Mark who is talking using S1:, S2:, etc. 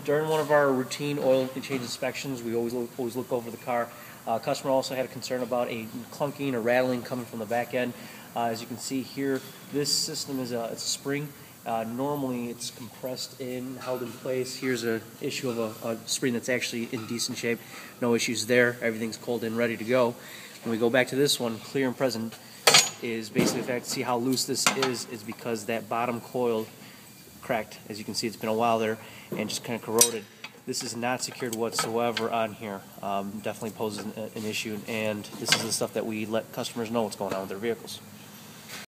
S1: During one of our routine oil and change inspections, we always look over the car. Customer also had a concern about a clunking or rattling coming from the back end. As you can see here, this system is it's a spring. Normally it's compressed in, held in place. Here's an issue of a spring that's actually in decent shape. No issues there. Everything's cold and ready to go. When we go back to this one, clear and present, is basically the fact to see how loose this is because that bottom coil cracked. As you can see, it's been a while there and just kind of corroded. This is not secured whatsoever on here. Definitely poses an issue, and this is the stuff that we let customers know what's going on with their vehicles.